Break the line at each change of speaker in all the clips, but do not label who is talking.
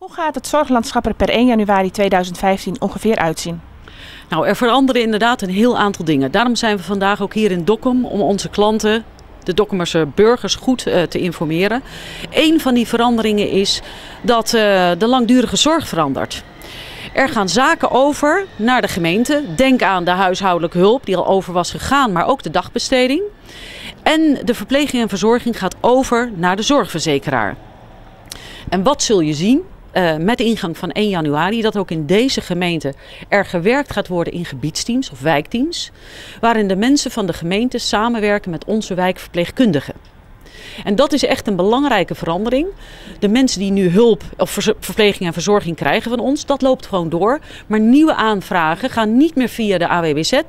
Hoe gaat het zorglandschap er per 1 januari 2015 ongeveer uitzien?
Nou, er veranderen inderdaad een heel aantal dingen. Daarom zijn we vandaag ook hier in Dokkum om onze klanten, de Dokkumerse burgers, goed te informeren. Eén van die veranderingen is dat de langdurige zorg verandert. Er gaan zaken over naar de gemeente. Denk aan de huishoudelijke hulp die al over was gegaan, maar ook de dagbesteding. En de verpleging en verzorging gaat over naar de zorgverzekeraar. En wat zul je zien? Met de ingang van 1 januari dat ook in deze gemeente er gewerkt gaat worden in gebiedsteams of wijkteams. Waarin de mensen van de gemeente samenwerken met onze wijkverpleegkundigen. En dat is echt een belangrijke verandering. De mensen die nu hulp of verpleging en verzorging krijgen van ons, dat loopt gewoon door. Maar nieuwe aanvragen gaan niet meer via de AWBZ,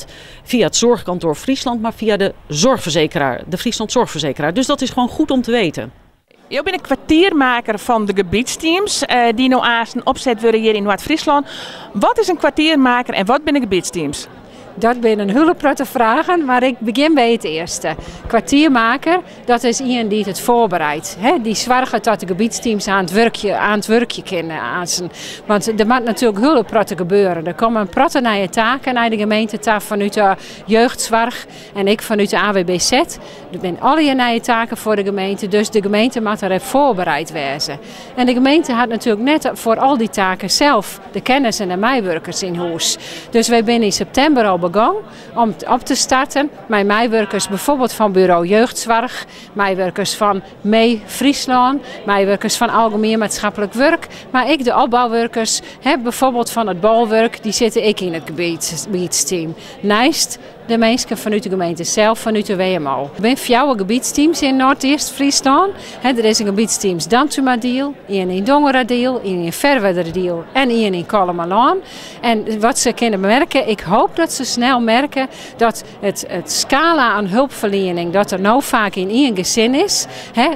via het Zorgkantoor Friesland, maar via de zorgverzekeraar, de Friesland Zorgverzekeraar. Dus dat is gewoon goed om te weten.
Je bent een kwartiermaker van de gebiedsteams die nou aanstaan opzet worden hier in Noord-Friesland. Wat is een kwartiermaker en wat zijn gebiedsteams?
Dat zijn een hele grote vragen, maar ik begin bij het eerste. Kwartiermaker, dat is iemand die het voorbereidt. Die zorgt dat de gebiedsteams aan het werkje kunnen. Want er moet natuurlijk hele grote gebeuren. Er komen grote nieuwe taken naar de gemeente vanuit de jeugdzorg en ik vanuit de AWBZ. Er zijn alle nieuwe taken voor de gemeente, dus de gemeente moet er voorbereid wezen. En de gemeente had natuurlijk net voor al die taken zelf de kennis en de medewerkers in huis. Dus wij zijn in september al begonnen om op te starten met medewerkers bijvoorbeeld van bureau jeugdzorg, medewerkers van MEE Friesland, medewerkers van algemeen maatschappelijk werk, maar ik de opbouwwerkers, bijvoorbeeld van het bouwwerk, die zitten ik in het gebiedsteam. Naast de mensen vanuit de gemeente zelf, vanuit de WMO. Er zijn 4 gebiedsteams in Noord-Friesland. Er is een gebiedsteam Dantumadeel, een in Dongeradeel, een in Verwederdeel en een in Kollemelaan. En wat ze kunnen merken, ik hoop dat ze snel merken dat het scala aan hulpverlening, dat er nou vaak in één gezin is.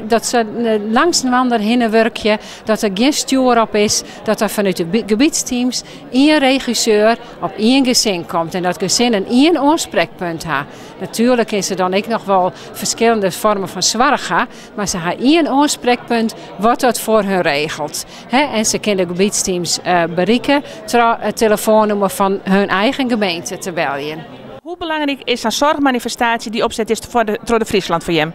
Dat ze langs een ander heen werken, dat er geen stuur op is, dat er vanuit de gebiedsteams één regisseur op één gezin komt. En dat gezin een één aanspreekpunt ha. Natuurlijk is er dan ook nog wel verschillende vormen van zorg, maar ze hebben één aanspreekpunt wat dat voor hen regelt. En ze kunnen de gebiedsteams bereiken door het telefoonnummer van hun eigen gemeente te bellen.
Hoe belangrijk is een zorgmanifestatie die opzet is voor de Friesland voor je?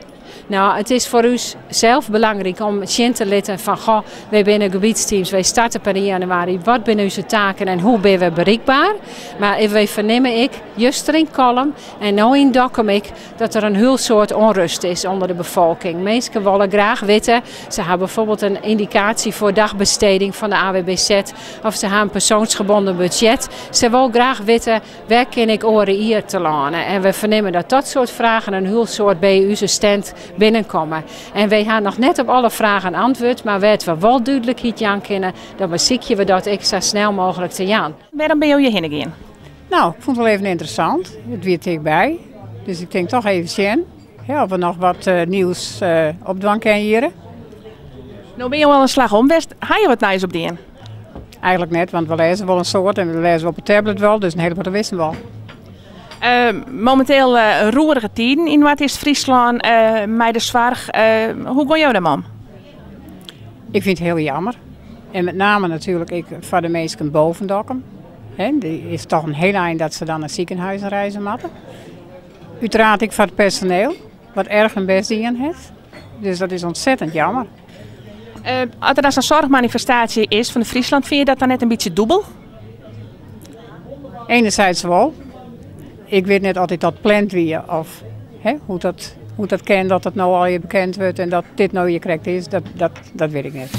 Nou, het is voor u zelf belangrijk om zien te laten van, wij zijn gebiedsteams, wij starten per 1 januari, wat zijn onze taken en hoe zijn we bereikbaar? Maar wij vernemen juist er in Kolm en nu in Dokkum dat er een heel soort onrust is onder de bevolking. Mensen willen graag weten, ze hebben bijvoorbeeld een indicatie voor dagbesteding van de AWBZ of ze hebben een persoonsgebonden budget. Ze willen graag weten, waar kan ik oren hier te lenen? En we vernemen dat soort vragen een heel soort bij onze stand binnenkomen. En wij gaan nog net op alle vragen antwoord, maar werd we wel duidelijkheid aan kennen, dan beziekje we dat zo snel mogelijk te gaan.
Waarom ben je heen gegaan?
Nou, ik vond het wel even interessant. Het weer dichtbij. Dus ik denk toch even zien of we nog wat nieuws op dwang kunnen hier.
Nou ben je wel een slag om West. Ga je wat nieuws op die?
Eigenlijk net, want we lezen wel een soort en we lezen op het tablet wel, dus een heleboel te wisten wel.
Momenteel roerige tijden in Noord-Friesland, met de zorg. Hoe ga je daarmee om?
Ik vind het heel jammer. En met name natuurlijk voor de mensen boven Dokkum. Die is toch een heel eind dat ze dan naar ziekenhuizen reizen moeten. Uiteraard ik voor het personeel, wat erg een best dingen heeft. Dus dat is ontzettend jammer.
Als er een zorgmanifestatie is van de Friesland, vind je dat dan net een beetje dubbel?
Enerzijds wel. Ik weet net altijd dat plant weer of hoe dat kan, dat het nou al je bekend wordt en dat dit nou je correct is, dat weet ik niet.